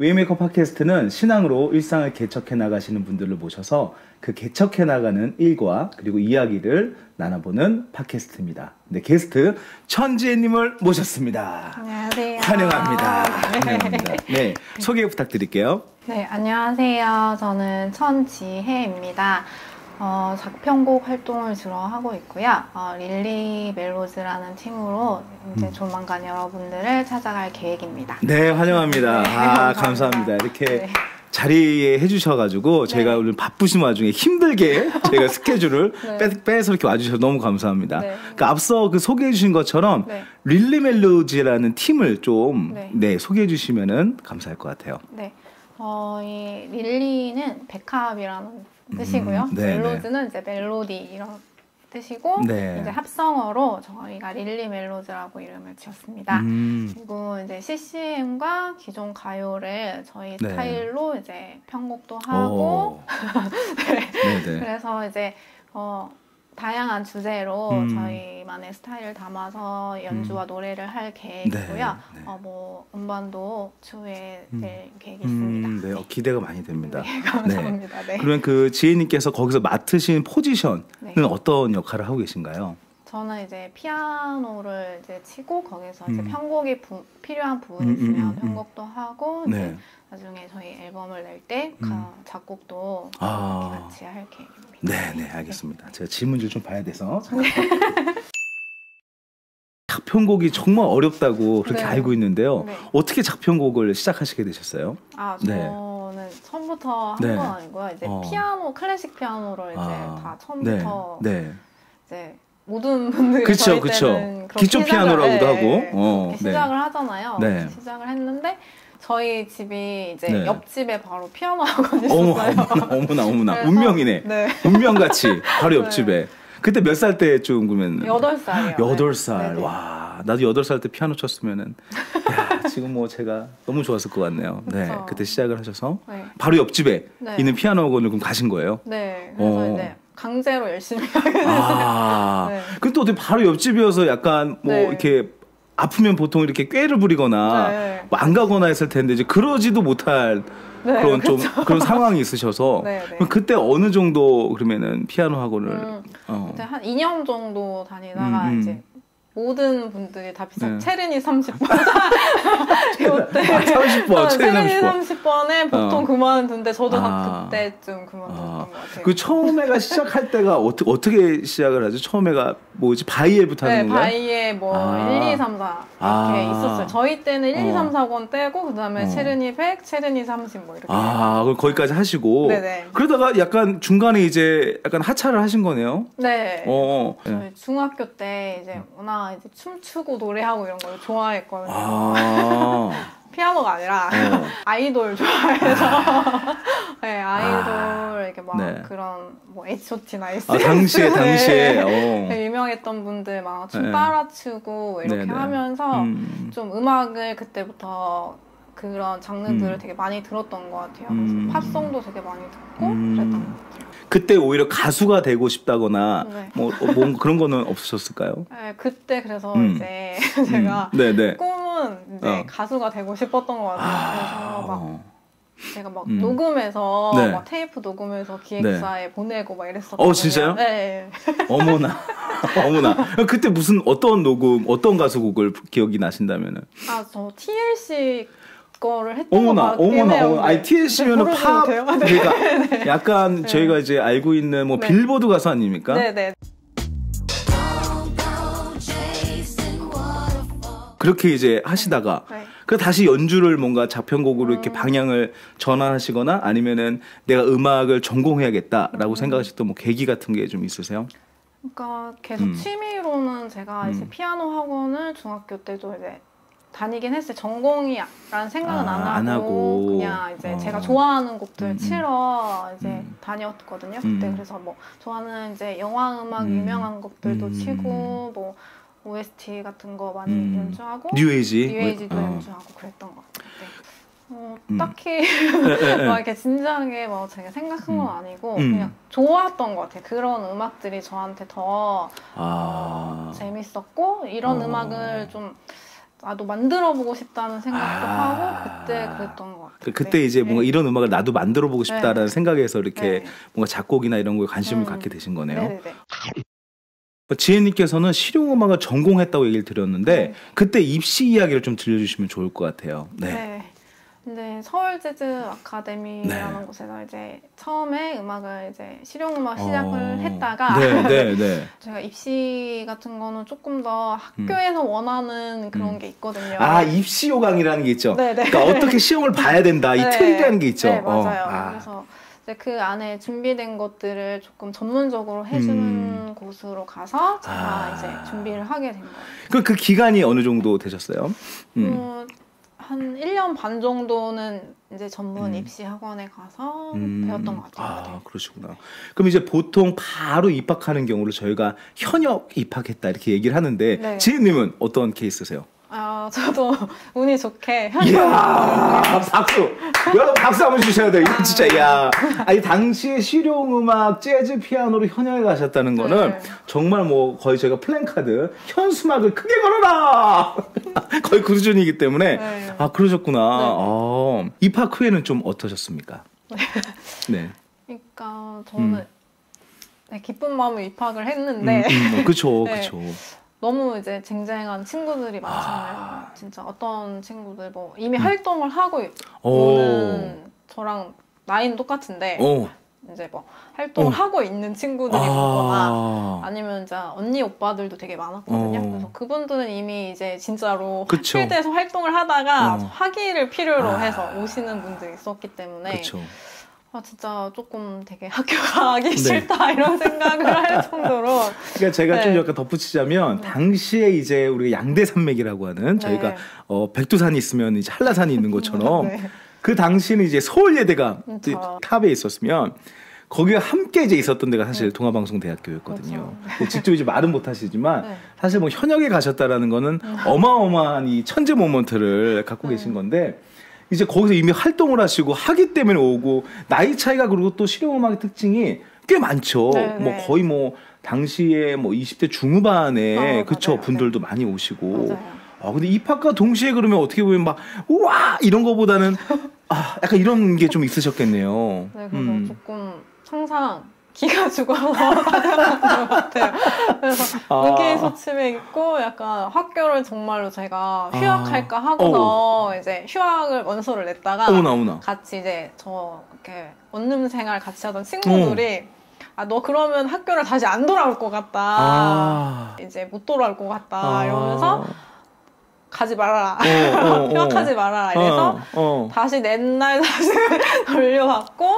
웨이메이커 팟캐스트는 신앙으로 일상을 개척해 나가시는 분들을 모셔서 그 개척해 나가는 일과 그리고 이야기를 나눠보는 팟캐스트입니다. 네, 게스트 천지혜님을 모셨습니다. 안녕하세요. 환영합니다. 환영합니다. 네, 소개 부탁드릴게요. 네, 안녕하세요. 저는 천지혜입니다. 작편곡 활동을 주로 하고 있고요. 릴리 멜로즈라는 팀으로 이제 조만간 여러분들을 찾아갈 계획입니다. 네, 환영합니다. 네, 감사합니다. 이렇게 네. 자리에 해주셔가지고 저희가 오늘 바쁘신 와중에 힘들게 저희가 스케줄을 빼서 이렇게 와주셔서 너무 감사합니다. 네. 그러니까 앞서 그 소개해주신 것처럼 릴리 멜로디라는 팀을 좀 소개해주시면은 감사할 것 같아요. 네, 이 릴리는 백합이라는 뜻이고요. 멜로즈는 이제 멜로디 이런 뜻이고 이제 합성어로 저희가 릴리 멜로즈라고 이름을 지었습니다. 그리고 이제 CCM과 기존 가요를 저희 스타일로 이제 편곡도 하고 그래서 이제 다양한 주제로 저희만의 스타일을 담아서 연주와 노래를 할 계획이고요. 뭐 음반도 추후에 낼 계획이 있습니다. 네, 기대가 많이 됩니다. 네, 감사합니다. 네. 그러면 그 지혜님께서 거기서 맡으신 포지션은 어떤 역할을 하고 계신가요? 저는 이제 피아노를 이제 치고 거기서 이제 편곡이 필요한 부분이 있으면 편곡도 하고 이제 나중에 저희 앨범을 낼 때 작곡도 같이 할 계획입니다. 네, 알겠습니다. 제가 질문지를 좀 봐야 돼서. 작편곡이 정말 어렵다고 그렇게 알고 있는데요. 어떻게 작편곡을 시작하시게 되셨어요? 저는 처음부터 한 건 아니고요. 이제 피아노, 클래식 피아노를 이제 다 처음부터 이제 모든 분들이 저희 때는 기초 피아노라고도 하고 시작을 하잖아요. 시작을 했는데 저희 집이 이제 옆집에 바로 피아노 학원이 있었어요. 어머나 운명이네. 운명같이 바로 옆집에. 그때 몇 살 때쯤 그러면? 8살이요. 8살. 와, 나도 8살 때 피아노 쳤으면은 야, 지금 뭐 제가 너무 좋았을 것 같네요. 네, 그때 시작을 하셔서 바로 옆집에 있는 피아노 학원을 그럼 가신 거예요? 네. 그래서 이제 강제로 열심히 하게 됐어요. 근데 또 어떻게 바로 옆집이어서 약간 뭐 이렇게 아프면 보통 이렇게 꾀를 부리거나 뭐 안 가거나 했을 텐데 이제 그러지도 못할 그런 좀 그런 상황이 있으셔서 그때 어느 정도 그러면은 피아노 학원을 그때 한 2년 정도 다니다가 이제 모든 분들이 다 비슷한 체르니 30번 이때 30번 체르니 30번에 보통 그만두는데 저도 다 그때쯤 그만뒀던 것 같아요. 그 처음에가 시작할 때가 어떻게 시작을 하죠? 처음에가 뭐지? 바이엘부터 하는 건가요? 바이엘 뭐 1, 2, 3, 4 이렇게 있었어요. 저희 때는 1, 2, 3, 4권 떼고 그 다음에 체르니 100, 체르니 30 뭐 이렇게. 그럼 거기까지 하시고 그러다가 약간 중간에 이제 약간 하차를 하신 거네요? 네. 저희 중학교 때 이제 워낙 이제 춤추고 노래하고 이런 걸 좋아했거든요. 피아노가 아니라 아이돌 좋아해서 아이돌 이렇게 막 그런 뭐 H.O.T나 S.E.S. 당시에 유명했던 분들 막 춤 따라 추고 이렇게 하면서 좀 음악을 그때부터 그런 장르들을 되게 많이 들었던 것 같아요. 그래서 팝송도 되게 많이 듣고 그랬던 것 같아요. 그때 오히려 가수가 되고 싶다거나 뭐 그런 거는 없으셨을까요? 그때 그래서 이제 제가 꿈은 이제 가수가 되고 싶었던 것 같아요. 그래서 막 제가 막 녹음해서 막 테이프 녹음해서 기획사에 보내고 막 이랬었거든요. 진짜요? 네. 어머나. 그때 어떤 녹음, 어떤 가수곡을 기억이 나신다면은? 저 TLC 거를 했던 것 같긴 해요. 아니 TLC면은 팝 그러니까 약간 저희가 이제 알고 있는 뭐 빌보드 가수 아닙니까? 네네. 그렇게 이제 하시다가 그 다시 연주를 뭔가 작편곡으로 이렇게 방향을 전환하시거나 아니면은 내가 음악을 전공해야겠다라고 생각하셨던 뭐 계기 같은 게 좀 있으세요? 그러니까 계속 취미로는 제가 이제 피아노 학원을 중학교 때도 이제 다니긴 했어요. 전공이라는 생각은 안 하고 그냥 이제 제가 좋아하는 곡들 치러 이제 다녔거든요. 그때 그래서 뭐 좋아하는 이제 영화 음악 유명한 곡들도 치고 뭐 OST 같은 거 많이 연주하고 뉴에이지도 연주하고 그랬던 것 같아요. 딱히 막 이렇게 진지하게 뭐 제가 생각한 건 아니고 그냥 좋았던 것 같아요. 그런 음악들이 저한테 더 재밌었고 이런 음악을 좀 나도 만들어보고 싶다는 생각도 하고 그때 그랬던 것 같아요. 그때 네. 이제 뭔가 이런 음악을 나도 만들어보고 싶다라는 생각에서 이렇게 네. 뭔가 작곡이나 이런 거에 관심을 갖게 되신 거네요. 네네네. 지혜님께서는 실용음악을 전공했다고 얘기를 드렸는데 그때 입시 이야기를 좀 들려주시면 좋을 것 같아요. 네. 근데 서울 재즈 아카데미라는 곳에서 이제 처음에 음악을 이제 실용음악 시작을 했다가 제가 입시 같은 거는 조금 더 학교에서 원하는 그런 게 있거든요. 아, 입시 요강이라는 게 있죠. 그러니까 어떻게 시험을 봐야 된다 이 틀이라는 게 있죠. 네, 맞아요. 그래서 이제 그 안에 준비된 것들을 조금 전문적으로 해주는 곳으로 가서 제가 이제 준비를 하게 된 거예요. 그 기간이 어느 정도 되셨어요? 한 1년 반 정도는 이제 전문 입시 학원에 가서 배웠던 것 같아요. 아, 그러시구나. 그럼 이제 보통 바로 입학하는 경우를 저희가 현역 입학했다 이렇게 얘기를 하는데 지혜님은 어떤 케이스세요? 아, 저도 운이 좋게 이야, 박수! 여러분 박수 한번 주셔야 돼요. 이거 진짜, 이야. 아니, 당시에 실용음악, 재즈, 피아노로 현역에 가셨다는 거는 정말 뭐 거의 저희가 플랜카드, 현수막을 크게 걸어라! 거의 그 수준이기 때문에. 아, 그러셨구나. 입학 후에는 좀 어떠셨습니까? 네. 그러니까 저는 기쁜 마음으로 입학을 했는데. 그쵸, 그쵸. 너무 이제 쟁쟁한 친구들이 많잖아요. 진짜 어떤 친구들 뭐 이미 활동을 하고 있는 저랑 나이는 똑같은데 이제 뭐 활동을 하고 있는 친구들이 많거나 아니면 이제 언니 오빠들도 되게 많았거든요. 그래서 그분들은 이미 이제 진짜로 필드에서 활동을 하다가 학위를 필요로 해서 오시는 분들이 있었기 때문에 아, 진짜 조금 되게 학교 가기 싫다 이런 생각을 할 정도로. 그러니까 제가 좀 약간 덧붙이자면 당시에 이제 우리가 양대산맥이라고 하는 저희가 백두산이 있으면 이제 한라산이 있는 것처럼 그 당시는 이제 서울예대가 탑에 있었으면 거기가 함께 이제 있었던 데가 사실 동아방송대학교였거든요. 직접 이제 말은 못 하시지만 사실 뭐 현역에 가셨다라는 거는 어마어마한 이 천재 모먼트를 갖고 계신 건데 이제 거기서 이미 활동을 하시고 하기 때문에 오고 나이 차이가 그리고 또 실용음악의 특징이 꽤 많죠. 뭐 거의 뭐 당시에 뭐 20대 중후반에 그쵸 분들도 많이 오시고. 근데 입학과 동시에 그러면 어떻게 보면 막 우와 이런 거보다는 약간 이런 게 좀 있으셨겠네요. 네, 그래서 조금 항상 기가 죽어서 다녔던 것 같아요. 그래서 의기소침해 있고 약간 학교를 정말로 제가 휴학할까 하고서 이제 휴학을 원서를 냈다가 같이 이제 저 이렇게 원룸 생활 같이 하던 친구들이 너 그러면 학교를 다시 안 돌아올 것 같다. 이제 못 돌아올 것 같다. 이러면서 가지 말아라. 휴학하지 말아라. 이래서 다시 낸날 다시 돌려받고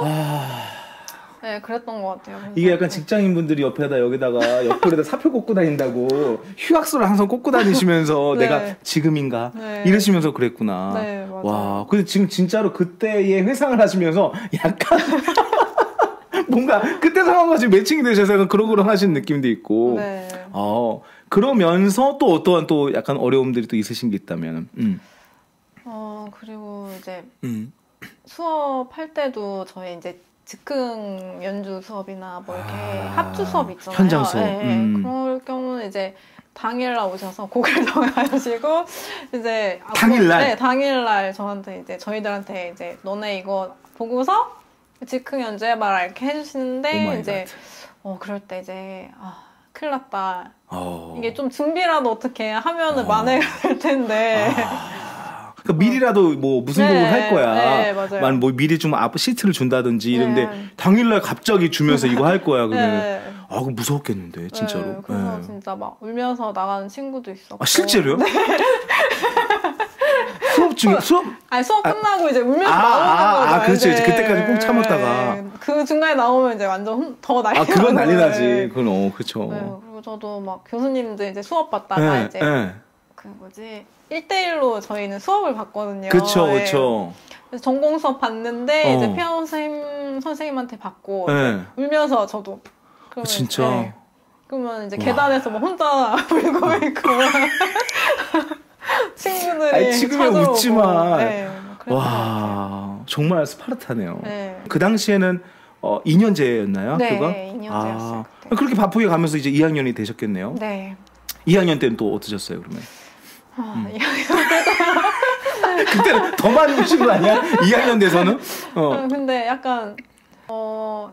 네, 그랬던 것 같아요. 이게 약간 직장인분들이 옆에다 여기다가 옆구리에다 사표 꽂고 다닌다고 휴학서를 항상 꽂고 다니시면서 내가 지금인가 이러시면서 그랬구나. 네, 맞아요. 와, 근데 지금 진짜로 그때의 회상을 하시면서 약간 뭔가 그때 상황과 지금 매칭이 되셔서 약간 그러그러 하시는 느낌도 있고. 그러면서 또 어떠한 또 약간 어려움들이 또 있으신 게 있다면. 그리고 이제 수업할 때도 저희 이제 즉흥 연주 수업이나 뭐 이렇게 합주 수업 있잖아요. 현장 수업. 그럴 경우는 이제 당일날 오셔서 곡을 정하시고 이제 당일날? 네, 당일날 저한테 이제 저희들한테 이제 너네 이거 보고서 즉흥 연주해봐라 이렇게 해주시는데 이제 그럴 때 이제 큰일 났다. 이게 좀 준비라도 어떻게 하면은 만회가 될 텐데. 그러니까 미리라도 뭐 무슨 곡을 할 거야. 네, 맞아요. 뭐 미리 좀 시트를 준다든지 이런데 당일날 갑자기 주면서 이거 할 거야. 그러면 그거 무서웠겠는데 진짜로. 그래서 진짜 막 울면서 나가는 친구도 있었고. 실제로요? 네. 수업 중에 수업? 아니 수업 끝나고 이제 울면서 나오는 거죠. 그렇지. 그때까지 꼭 참았다가. 그 중간에 나오면 이제 완전 더 난리 나고. 그건 난리 나지. 그건 그렇죠. 그리고 저도 막 교수님들 이제 수업 받다가 이제 그 뭐지 1대1로 저희는 수업을 받거든요. 그렇죠, 그렇죠. 그래서 전공 수업 받는데 이제 피아노 선생님한테 받고 울면서 저도. 그러면 진짜. 그러면 이제 계단에서 뭐 혼자 울고 있고 친구들이 지금은 웃지만 와 정말 스파르타네요. 그 당시에는 2년제였나요? 학교가? 네, 2년제였어요. 그렇게 바쁘게 가면서 이제 2학년이 되셨겠네요. 네. 2학년 때는 또 어떠셨어요, 그러면? 2학년 그때 더 많이 우신 거 아니야? 2학년 돼서는? 근데 약간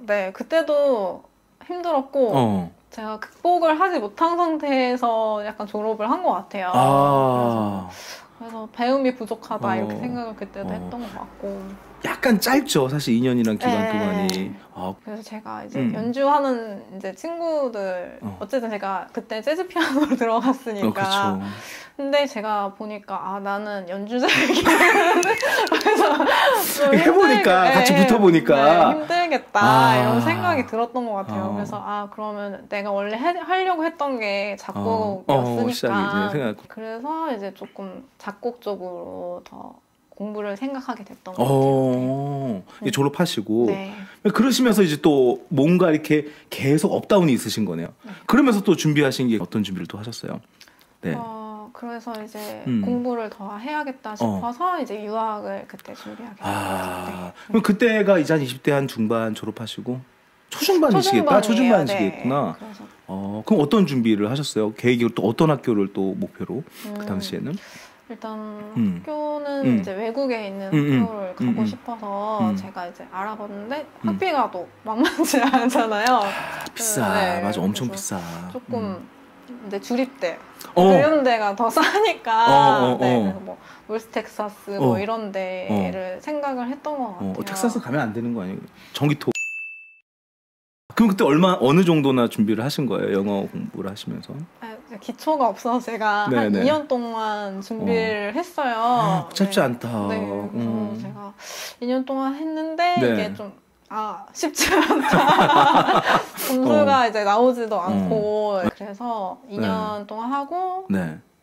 네 그때도 힘들었고 제가 극복을 하지 못한 상태에서 약간 졸업을 한 것 같아요. 그래서 배움이 부족하다 이렇게 생각을 그때도 했던 것 같고. 약간 짧죠, 사실 2년이란 기간 동안이. 그래서 제가 이제 연주하는 이제 친구들 어쨌든 제가 그때 재즈 피아노로 들어갔으니까. 근데 제가 보니까 나는 연주자이긴 그래서 해보니까 같이 붙어보니까 힘들겠다 이런 생각이 들었던 것 같아요. 그래서 그러면 내가 원래 하려고 했던 게 작곡이었으니까 그래서 이제 조금 작곡 쪽으로 더 공부를 생각하게 됐던 것 같아요. 졸업하시고 그러시면서 이제 또 뭔가 이렇게 계속 업다운이 있으신 거네요. 그러면서 또 준비하신 게 어떤 준비를 또 하셨어요? 네. 그래서 이제 공부를 더 해야겠다 싶어서 이제 유학을 그때 준비하게 됐어요. 그럼 그때가 이제 한 20대 한 중반 졸업하시고 초중반이시겠다? 초중반이시겠구나. 그럼 어떤 준비를 하셨어요? 계획이 또 어떤 학교를 또 목표로 그 당시에는? 일단 학교는 이제 외국에 있는 학교를 가고 싶어서 제가 이제 알아봤는데 학비가 또 만만치 않잖아요. 비싸. 맞아, 엄청 비싸. 조금 근데 주립대 이런 데가 더 싸니까 그래서 뭐 노스텍사스 뭐 이런 데를 생각을 했던 것 같아요. 텍사스 가면 안 되는 거 아니에요? 전기토. 그럼 그때 어느 정도나 준비를 하신 거예요? 영어 공부를 하시면서? 기초가 없어서 제가 한 2년 동안 준비를 했어요. 짧지 않다. 그래서 제가 2년 동안 했는데 이게 좀 쉽지 않다. 점수가 이제 나오지도 않고 그래서 2년 동안 하고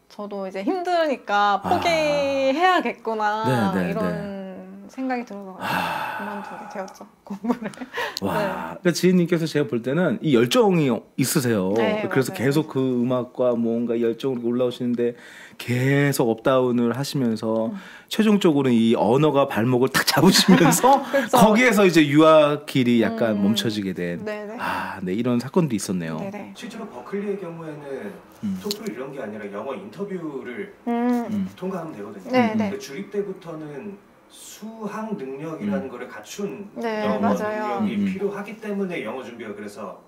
저도 이제 힘드니까 포기해야겠구나 이런 생각이 들어서 그만두게 되었죠, 공부를. 그러니까 지혜님께서 제가 볼 때는 이 열정이 있으세요. 그래서 맞아요. 계속 그 음악과 뭔가 열정으로 올라오시는데 계속 업다운을 하시면서 최종적으로는 이 언어가 발목을 탁 잡으시면서 거기에서 이제 유학 길이 약간 멈춰지게 된 이런 사건도 있었네요. 실제로 버클리의 경우에는 토플 이런 게 아니라 영어 인터뷰를 통과하면 되거든요. 근데 주립 때부터는 수학 능력이라는 거를 갖춘 영어 능력이 필요하기 때문에 영어 준비가 그래서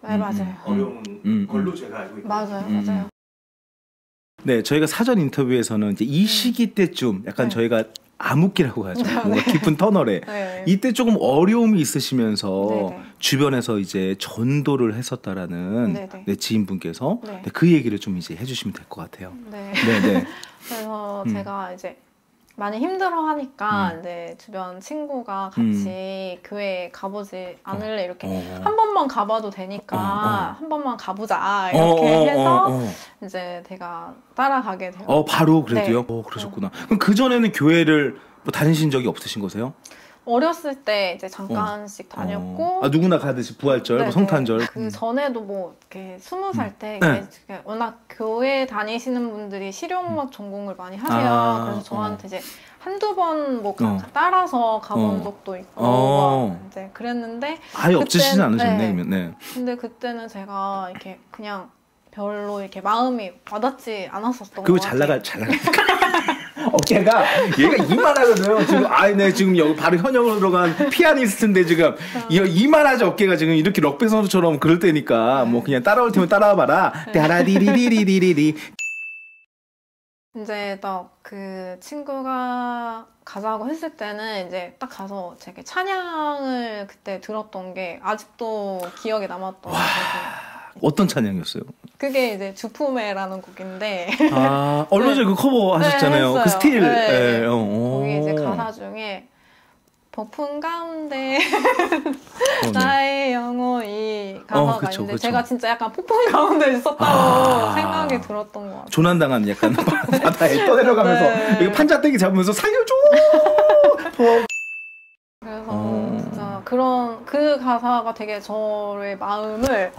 어려운 걸로 제가 알고 있거든요. 맞아요. 네, 저희가 사전 인터뷰에서는 이제 이 시기 때쯤 약간 저희가 암흑기라고 하죠. 뭔가 깊은 터널에 이때 조금 어려움이 있으시면서 주변에서 이제 전도를 했었다라는 지인분께서 그 얘기를 좀 이제 해주시면 될 것 같아요. 그래서 제가 이제 많이 힘들어하니까 이제 주변 친구가 같이 교회에 가보지 않을래 이렇게 한 번만 가봐도 되니까 한 번만 가보자 이렇게 해서 이제 제가 따라가게 되었어요. 바로 그래도요? 그러셨구나. 그럼 그 전에는 교회를 뭐 다니신 적이 없으신 거세요? 어렸을 때 이제 잠깐씩 다녔고 누구나 가듯이 부활절, 뭐 성탄절 그 전에도 뭐 이렇게 20살 때 워낙 교회 다니시는 분들이 실용음악 전공을 많이 하세요. 그래서 저한테 이제 한두 번 뭐 따라서 가본 적도 있고 이제 그랬는데 아예 없으시진 않으셨네. 그러면 근데 그때는 제가 이렇게 그냥 별로 이렇게 마음이 와닿지 않았었던 것 그거 같아요. 잘 나가. 어깨가 얘가 이만하거든요. 지금 지금 여기 바로 현역으로 들어간 피아니스트인데 지금 이만하죠. 어깨가 지금 이렇게 럭비 선수처럼 그럴 때니까 뭐 그냥 따라올 테면 따라와봐라. 따라디리리리리리. 이제 딱 그 친구가 가자고 했을 때는 이제 딱 가서 되게 찬양을 그때 들었던 게 아직도 기억에 남았던 곡이 어떤 찬양이었어요? 그게 이제 주품에라는 곡인데 얼마 전에 그 커버 하셨잖아요. 그 스틸. 거기 이제 가사 중에 폭풍 가운데 나의 영혼이 가사가 있는데 제가 진짜 약간 폭풍 가운데 있었다고 생각이 들었던 것 같아요. 조난당한 약간 바다에 떠내려가면서 이거 판자떼기 잡으면서 살려줘. 그래서 진짜 그 가사가 되게 저의 마음을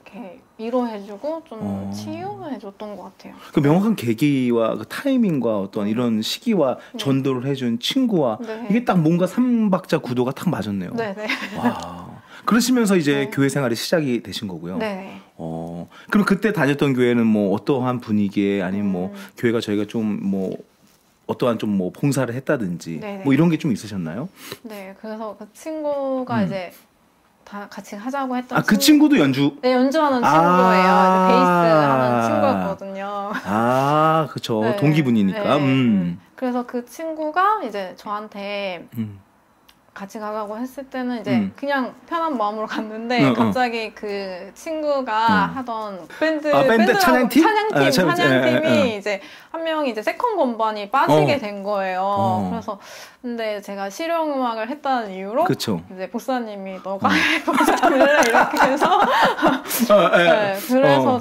이렇게 위로해주고 좀 치유해줬던 것 같아요. 그 명확한 계기와 그 타이밍과 어떤 이런 시기와 전도를 해준 친구와 이게 딱 뭔가 삼박자 구도가 딱 맞았네요. 와. 그러시면서 이제 교회 생활이 시작이 되신 거고요. 그럼 그때 다녔던 교회는 뭐 어떠한 분위기에 아니면 뭐 교회가 저희가 좀 뭐 어떠한 좀 뭐 봉사를 했다든지 네네. 뭐 이런 게 좀 있으셨나요? 네, 그래서 그 친구가 이제 다 같이 하자고 했던 그 친구도 연주? 네, 연주하는 친구예요. 베이스 하는 친구였거든요. 그렇죠. 네. 동기분이니까. 네. 그래서 그 친구가 이제 저한테 같이 가자고 했을 때는 이제 그냥 편한 마음으로 갔는데 갑자기 그 친구가 하던 밴드 찬양팀이 이제 한 명이 이제 세컨 건반이 빠지게 된 거예요. 그래서 근데 제가 실용음악을 했다는 이유로 이제 목사님이 너가 해보지 않을래 이렇게 해서 네, 그래서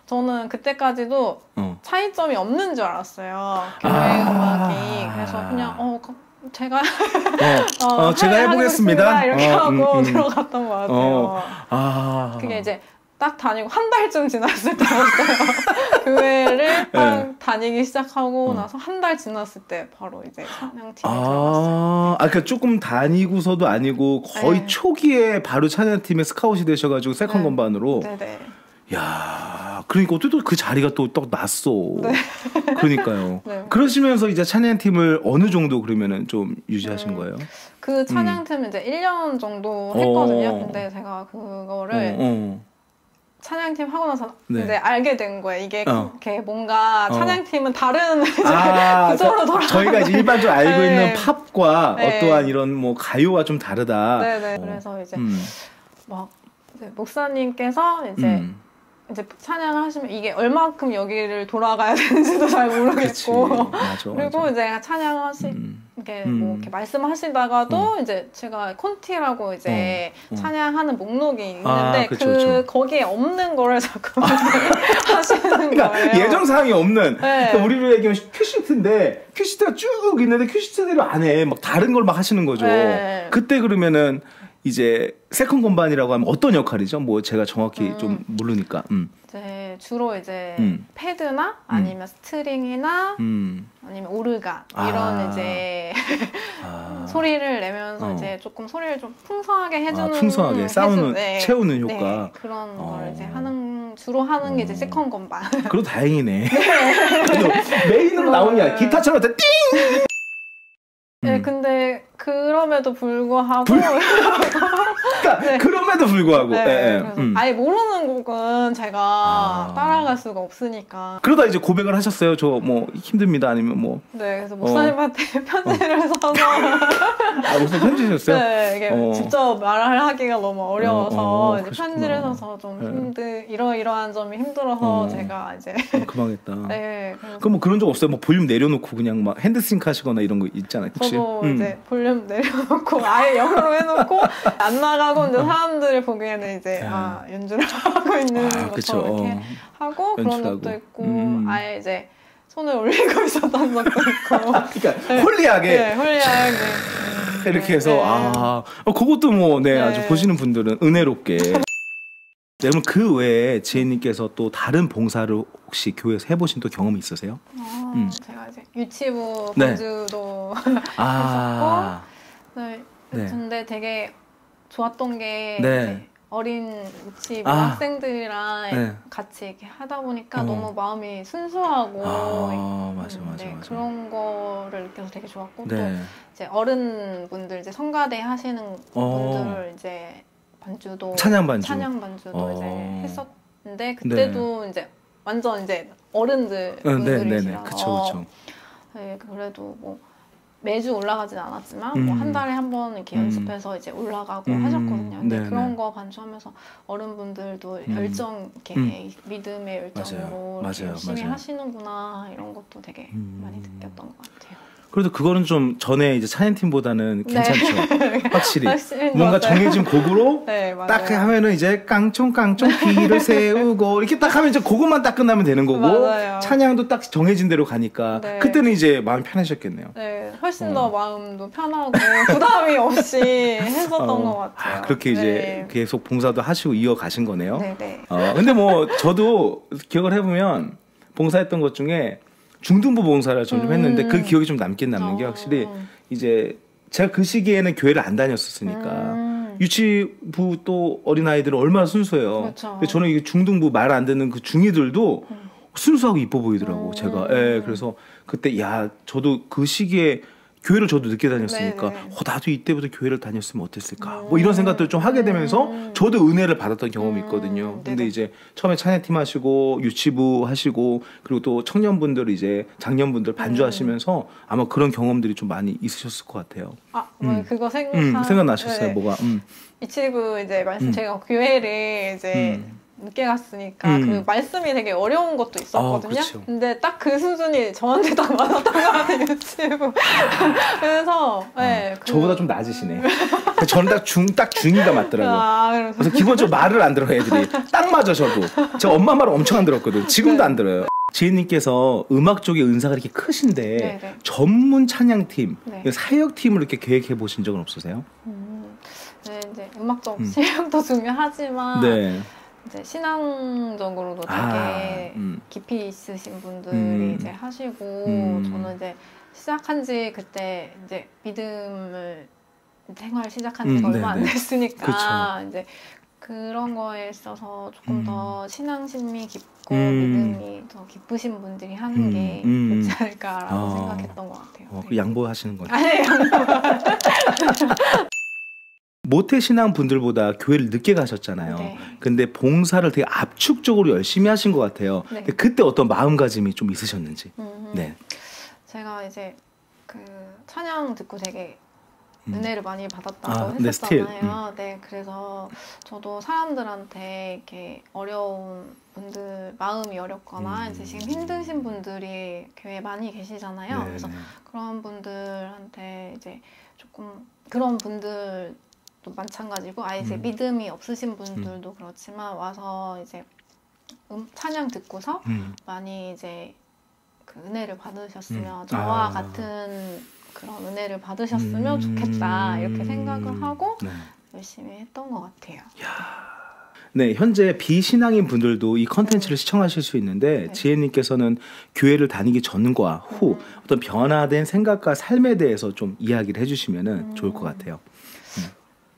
저는 그때까지도 차이점이 없는 줄 알았어요. 교회 음악이. 그래서 그냥 제가 제가 해보겠습니다. 이렇게 하고 들어갔던 것 같아요. 그게 이제 딱 다니고 한 달쯤 지났을 때였어요. 교회를 딱 다니기 시작하고 나서 한 달 지났을 때 바로 이제 찬양팀에 들어갔어요. 그러니까 조금 다니고서도 아니고 거의 초기에 바로 찬양팀에 스카웃이 되셔가지고 세컨 건반으로. 네네. 야, 그러니까 어떻게 그 자리가 또 났어. 네. 그러니까요. 네. 그러시면서 이제 찬양팀을 어느 정도 그러면은 좀 유지하신 거예요? 그 찬양팀은 이제 1년 정도 했거든요. 근데 제가 그거를 찬양팀 하고 나서 이제 알게 된 거예요. 이게 이렇게 뭔가 찬양팀은 다른 구조로 돌아가는 저희가 이제 일반적으로 알고 있는 팝과 어떠한 이런 뭐 가요와 좀 다르다. 네네. 그래서 이제 막 목사님께서 이제 찬양을 하시면 이게 얼마큼 여기를 돌아가야 되는지도 잘 모르겠고 그리고 이제 찬양을 이렇게 뭐 이렇게 말씀하시다가도 이제 제가 콘티라고 이제 찬양하는 목록이 있는데 거기에 없는 거를 자꾸 하시는 거예요. 예정 사항이 없는. 그러니까 우리로 얘기하면 큐시트인데 큐시트가 쭉 있는데 큐시트대로 안 해. 막 다른 걸 막 하시는 거죠. 그때 그러면은 이제 세컨 건반이라고 하면 어떤 역할이죠? 뭐 제가 정확히 좀 모르니까. 이제 주로 이제 패드나 아니면 스트링이나 아니면 오르간 이런 이제 소리를 내면서 이제 조금 소리를 좀 풍성하게 해주는 풍성하게 사운드 채우는 효과 그런 걸 이제 주로 하는 게 이제 세컨 건반. 그래도 다행이네. 메인으로 나오는 게 아니라 기타처럼 띵. 네, 근데 그럼에도 불구하고 그러니까 그럼에도 불구하고 그래서 아예 모르는 곡은 제가 따라갈 수가 없으니까. 그러다 이제 고백을 하셨어요. 저 뭐 힘듭니다 아니면 뭐. 네, 그래서 목사님한테 편지를 써서. 무슨 편지 주셨어요? 네, 이게 직접 말을 하기가 너무 어려워서 이제 편지를 써서 좀 이러이러한 점이 힘들어서 제가 이제. 그만했다. 네. 그럼 뭐 그런 적 없어요? 뭐 볼륨 내려놓고 그냥 막 핸드싱크 하시거나 이런 거 있잖아요. 혹시? 저도 이제 볼륨 내려놓고 아예 영어로 해놓고 안 나가고 이제 사람들이 보기에는 이제 연주를 하고 있는 것처럼 이렇게 하고 그런 적도 있고 아예 이제 손을 올리고 있었던 적도 있고. 그러니까 홀리하게. 홀리하게. 이렇게 해서 그것도 뭐 아주 보시는 분들은 은혜롭게. 그러면 그 외에 지혜님께서 또 다른 봉사를 혹시 교회에서 해보신 또 경험이 있으세요? 제가 이제 유치부 반주도 했었고, 근데 되게 좋았던 게 이제 어린 유치부 학생들이랑 같이 이렇게 하다 보니까 너무 마음이 순수하고 맞아. 그런 거를 느껴서 되게 좋았고 또 이제 어른분들 이제 성가대 하시는 분들을 이제 반주도 찬양 반주도 이제 했었는데 그때도 이제 완전 이제 어른들 분들이시라서 그쵸. 네, 그래도 뭐 매주 올라가진 않았지만 뭐 한 달에 한 번 이렇게 연습해서 이제 올라가고 하셨거든요. 근데 그런 거 반주하면서 어른분들도 열정 이렇게 믿음의 열정으로 이렇게 열심히 하시는구나 이런 것도 되게 많이 느꼈던 것 같아요. 그래도 그거는 좀 전에 이제 찬양팀보다는 괜찮죠. 확실히 뭔가 정해진 곡으로 딱 하면은 이제 깡총깡총 길을 세우고 이렇게 딱 하면 이제 그것만 딱 끝나면 되는 거고 찬양도 딱 정해진 대로 가니까 그때는 이제 마음이 편하셨겠네요. 네, 훨씬 더 마음도 편하고 부담이 없이 했었던 것 같아요. 그렇게 이제 계속 봉사도 하시고 이어가신 거네요. 네. 근데 뭐 저도 기억을 해보면 봉사했던 것 중에 중등부 봉사를 좀 했는데 그 기억이 좀 남긴 남는 게 확실히 이제 제가 그 시기에는 교회를 안 다녔었으니까 유치부 또 어린아이들은 얼마나 순수해요. 그렇죠. 근데 저는 이게 중등부 말 안 듣는 그 중이들도 순수하고 이뻐 보이더라고. 제가. 예, 그래서 그때 저도 그 시기에 교회를 저도 늦게 다녔으니까 나도 이때부터 교회를 다녔으면 어땠을까 뭐 이런 생각들을 좀 하게 되면서 저도 은혜를 받았던 경험이 있거든요. 근데 이제 처음에 찬양팀 하시고 유치부 하시고 그리고 또 청년분들 이제 장년분들 반주하시면서 아마 그런 경험들이 좀 많이 있으셨을 것 같아요. 그거 생각나셨어요? 뭐가? 유치부 이제 말씀 제가 교회를 이제 늦게 갔으니까 그 말씀이 되게 어려운 것도 있었거든요. 근데 딱 그 수준이 저한테 딱 맞았던 것 같아요. 유치부. 그래서 저보다 좀 낮으시네. 저는 딱 중이가 맞더라고요. 그래서 기본적으로 말을 안 들어요, 애들이. 딱 맞아, 저도. 제가 엄마 말을 엄청 안 들었거든. 지금도 안 들어요. 지혜님께서 음악 쪽에 은사가 이렇게 크신데 전문 찬양팀, 사역팀을 이렇게 계획해 보신 적은 없으세요? 네, 이제 음악적 실력도 중요하지만 이제 신앙적으로도 되게 깊이 있으신 분들이 이제 하시고 저는 이제 시작한 지 그때 이제 믿음을 생활 시작한 지가 얼마 안 됐으니까 이제 그런 거에 있어서 조금 더 신앙심이 깊고 믿음이 더 깊으신 분들이 하는 게 좋지 않을까라고 생각했던 것 같아요. 그 양보하시는 거죠? 아니에요. 모태신앙 분들보다 교회를 늦게 가셨잖아요. 근데 봉사를 되게 압축적으로 열심히 하신 것 같아요. 근데 그때 어떤 마음가짐이 좀 있으셨는지. 제가 이제 그 찬양 듣고 되게 은혜를 많이 받았다고 했었잖아요. 그래서 저도 사람들한테 이렇게 어려운 분들, 마음이 어렵거나 이제 지금 힘드신 분들이 교회에 많이 계시잖아요. 그래서 그런 분들한테 이제 조금 그런 분들 또 마찬가지고 이제 믿음이 없으신 분들도 그렇지만 와서 이제 찬양 듣고서 많이 이제 그 은혜를 받으셨으면 저와 같은 그런 은혜를 받으셨으면 좋겠다 이렇게 생각을 하고 열심히 했던 것 같아요. 네, 현재 비신앙인 분들도 이 컨텐츠를 시청하실 수 있는데 지혜님께서는 교회를 다니기 전과 후 어떤 변화된 생각과 삶에 대해서 좀 이야기를 해주시면 좋을 것 같아요.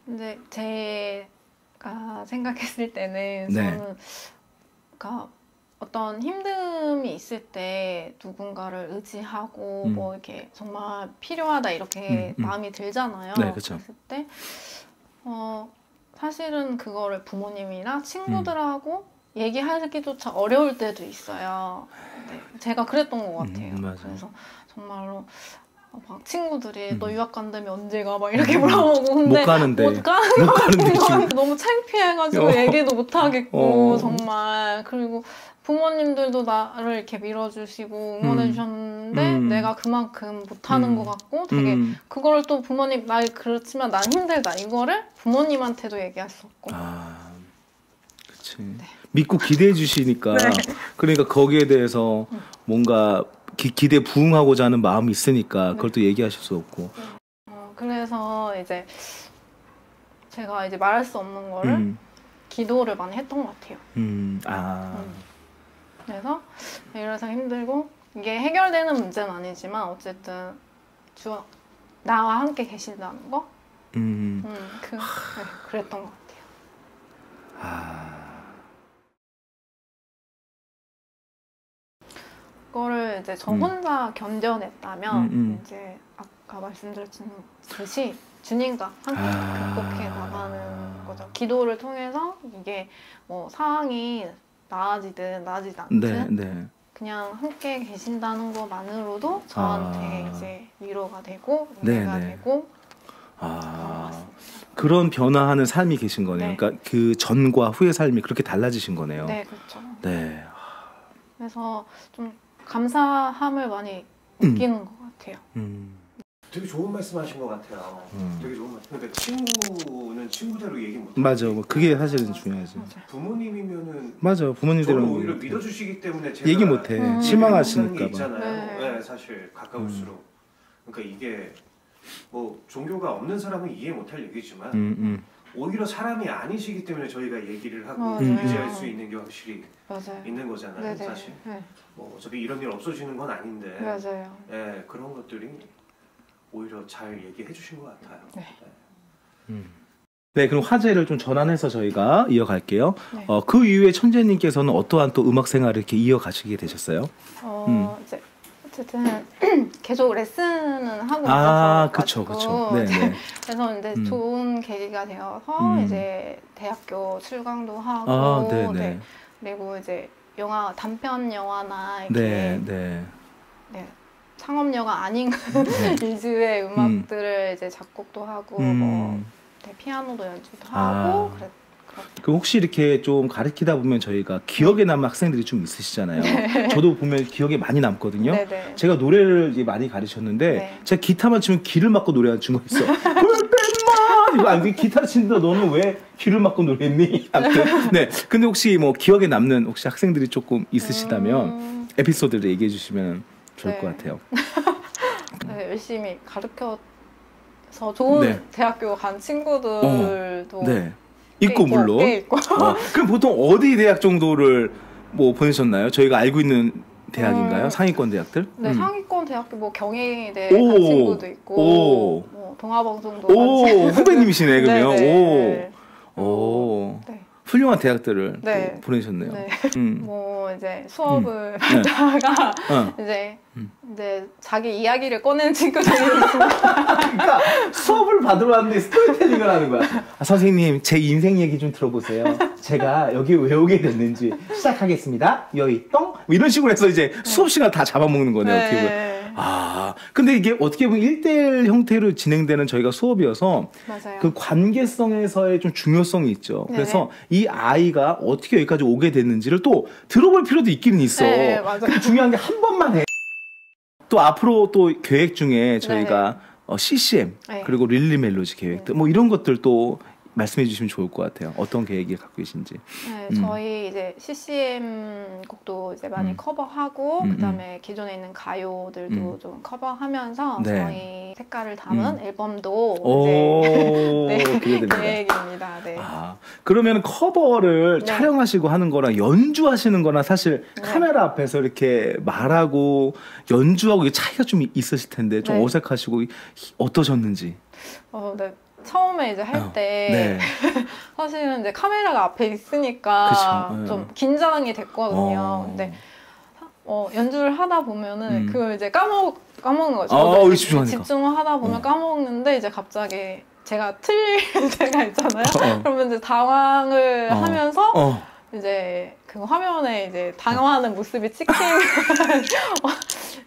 근데 제가 생각했을 때는 저는 그러니까 어떤 힘듦이 있을 때 누군가를 의지하고 뭐 이렇게 정말 필요하다 이렇게 마음이 들잖아요. 그랬을 때 사실은 그거를 부모님이나 친구들하고 얘기하기조차 어려울 때도 있어요. 제가 그랬던 것 같아요. 그래서 정말로 막 친구들이 너 유학 간다면 언제 가? 막 이렇게 물어보고 근데 못 가는데 너무 창피해가지고 얘기도 못 하겠고 정말 그리고 부모님들도 나를 이렇게 밀어주시고 응원해주셨는데 내가 그만큼 못하는 것 같고 되게 그거를 또 부모님 나 그렇지만 난 힘들다 이거를 부모님한테도 얘기할 수 없고 그치. 믿고 기대해 주시니까 그러니까 거기에 대해서 뭔가 기대에 부응하고자 하는 마음이 있으니까 그걸 또 얘기하실 수 없고 그래서 이제 제가 이제 말할 수 없는 거를 기도를 많이 했던 것 같아요. 그래서 이래서 힘들고 이게 해결되는 문제는 아니지만 어쨌든 나와 함께 계신다는 거 그랬던 것 같아요. 그거를 이제 저 혼자 견뎌냈다면 이제 아까 말씀드렸듯이 주님과 함께 극복해 나가는 거죠. 기도를 통해서 이게 뭐 상황이 나아지든 나아지지 않든 그냥 함께 계신다는 것만으로도 저한테 이제 위로가 되고 은혜가 되고 그런 변화하는 삶이 계신 거네요. 그러니까 그 전과 후의 삶이 그렇게 달라지신 거네요. 네, 그렇죠. 그래서 좀 감사함을 많이 느끼는 것 같아요. 되게 좋은 말씀하신 것 같아요. 되게 좋은 말씀. 그러니까 친구는 친구대로 얘기 못. 맞아, 뭐 그게 사실은 중요하지. 부모님이면은 맞아, 부모님들은 오히려 믿어주시기 때문에 제가 얘기 못해. 실망하시니까 있잖아요. 사실 가까울수록. 그러니까 이게 뭐 종교가 없는 사람은 이해 못할 얘기지만. 오히려 사람이 아니시기 때문에 저희가 얘기를 하고 의지할 수 있는 게 확실히 있는 거잖아요. 사실 뭐 어차피 이런 일 없어지는 건 아닌데 그런 것들이 오히려 잘 얘기해 주신 것 같아요. 네, 그럼 화제를 좀 전환해서 저희가 이어갈게요. 네. 그 이후에 천재님께서는 어떠한 또 음악 생활을 이렇게 이어가시게 되셨어요? 이제 어쨌든 계속 레슨은 하고 있었어요. 그쵸. 네. 그래서 이제 좋은 계기가 되어서 이제 대학교 출강도 하고, 네. 그리고 이제 영화 단편 영화나 이렇게 네. 상업 영화 아닌 위주의 음악들을 이제 작곡도 하고 뭐 피아노도 연주도 하고 그 혹시 이렇게 좀 가르치다 보면 저희가 기억에 남는 학생들이 좀 있으시잖아요. 네. 저도 보면 기억에 많이 남거든요. 네네. 제가 노래를 이제 많이 가르쳤는데 네. 제가 기타만 치면 귀를 막고 노래하는 친구가 있어. 이거 아니 기타를 치는데 너는 왜 귀를 막고 노래했니? 아무튼 네. 근데 혹시 뭐 기억에 남는 혹시 학생들이 조금 있으시다면 에피소드를 얘기해 주시면 좋을 것 같아요. 네, 열심히 가르쳐서 좋은 대학교 간 친구들도 있고 물론. 그럼 보통 어디 대학 정도를 뭐 보내셨나요? 저희가 알고 있는 대학인가요? 상위권 대학들? 네, 상위권 대학교 뭐 경희대 간 친구도 있고, 뭐 동아방송도 간 친구도 후배님이시네 그러면. 네. 훌륭한 대학들을 또 보내셨네요. 네. 뭐 이제 수업을 하다가 이제 자기 이야기를 꺼내는 친구들이 있습니다. 그러니까 수업을 받으러 왔는데 스토리텔링을 하는 거야. 선생님 제 인생 얘기 좀 들어보세요. 제가 여기 왜 오게 됐는지 시작하겠습니다. 여기 똥 이런 식으로 해서 이제 수업 시간 다 잡아먹는 거네요. 어떻게 보면. 근데 이게 어떻게 보면 1대1 형태로 진행되는 저희가 수업이어서 맞아요. 그 관계성에서의 좀 중요성이 있죠. 그래서 이 아이가 어떻게 여기까지 오게 됐는지를 또 들어볼 필요도 있기는 있어. 네, 맞아요. 근데 중요한 게 한 번만 해. 또 앞으로 또 계획 중에 저희가 CCM 그리고 릴리 멜로디 계획들 뭐 이런 것들도 말씀해 주시면 좋을 것 같아요. 어떤 계획이 갖고 계신지. 네, 저희 이제 CCM 곡도 이제 많이 커버하고 그다음에 기존에 있는 가요들도 좀 커버하면서 저희 색깔을 담은 앨범도 이제 계획입니다. 네. 그러면 커버를 촬영하시고 하는 거랑 연주하시는 거랑 사실 카메라 앞에서 이렇게 말하고 연주하고 차이가 좀 있으실 텐데 좀 어색하시고 어떠셨는지. 네. 처음에 이제 할 때 사실은 이제 카메라가 앞에 있으니까 좀 긴장이 됐거든요. 근데 연주를 하다 보면은 그걸 이제 까먹는 거죠. 집중을 하다 보면 까먹는데 이제 갑자기 제가 틀릴 때가 있잖아요. 그러면 이제 당황을 하면서 이제 그 화면에 이제 당황하는 모습이 찍히는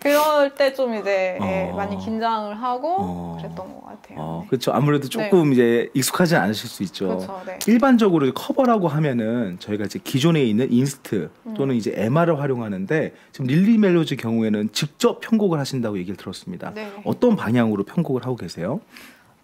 그럴 때 좀 이제 많이 긴장을 하고 그랬던 것 같아요. 그렇죠. 아무래도 조금 이제 익숙하지 않으실 수 있죠. 그렇죠, 일반적으로 커버라고 하면은 저희가 이제 기존에 있는 인스트 또는 이제 MR을 활용하는데 지금 릴리 멜로디 경우에는 직접 편곡을 하신다고 얘기를 들었습니다. 어떤 방향으로 편곡을 하고 계세요?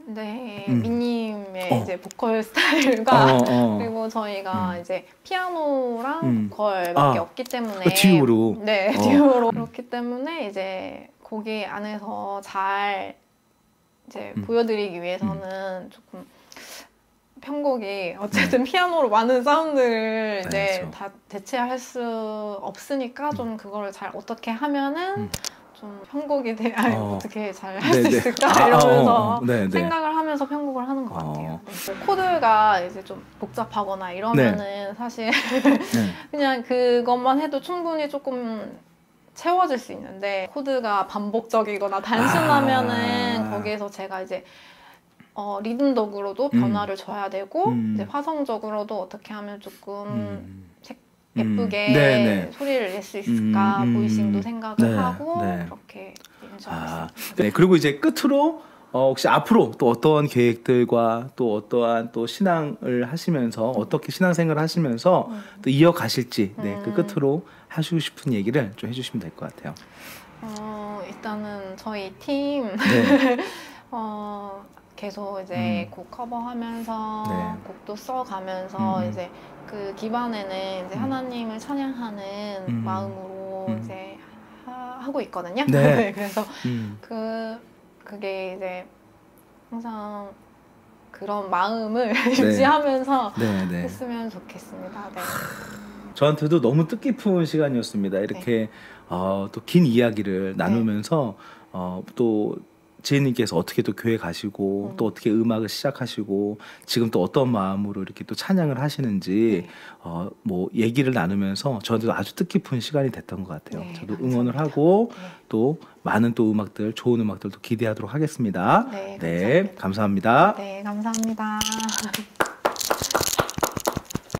네, 미님의 이제 보컬 스타일과 그리고 저희가 이제 피아노랑 보컬밖에 없기 때문에 듀오로 듀오로 그렇기 때문에 이제 거기 안에서 잘 이제 보여드리기 위해서는 조금 편곡이 어쨌든 피아노로 많은 사운드를 이제 다 대체할 수 없으니까 좀 그거를 잘 어떻게 하면은 좀 편곡이 어떻게 잘 할 수 있을까 이러면서 생각을 하면서 편곡을 하는 것 같아요. 코드가 이제 좀 복잡하거나 이러면은 사실 그냥 그것만 해도 충분히 조금 채워질 수 있는데 코드가 반복적이거나 단순하면은 거기에서 제가 이제 리듬덕으로도 변화를 줘야 되고 이제 화성적으로도 어떻게 하면 조금 예쁘게 소리를 낼 수 있을까 보이싱도 생각을 하고 그렇게 연주하고 있습니다. 그리고 이제 끝으로 혹시 앞으로 또 어떠한 계획들과 또 어떠한 또 신앙을 하시면서 어떻게 신앙생활을 하시면서 또 이어가실지 그 끝으로 하시고 싶은 얘기를 좀 해주시면 될 것 같아요. 일단은 저희 팀 계속 이제 곡 커버하면서 곡도 써가면서 이제 그 기반에는 이제 하나님을 찬양하는 마음으로 이제 하고 있거든요. 그래서 그게 이제 항상 그런 마음을 유지하면서 했으면 좋겠습니다. 저한테도 너무 뜻깊은 시간이었습니다. 이렇게 또 긴 이야기를 나누면서 또 지혜님께서 어떻게 또 교회 가시고 또 어떻게 음악을 시작하시고 지금 또 어떤 마음으로 이렇게 또 찬양을 하시는지 뭐 얘기를 나누면서 저한테도 아주 뜻깊은 시간이 됐던 것 같아요. 네, 저도 응원을 하고 또 많은 또 음악들, 좋은 음악들도 기대하도록 하겠습니다. 네, 감사합니다. 네, 감사합니다.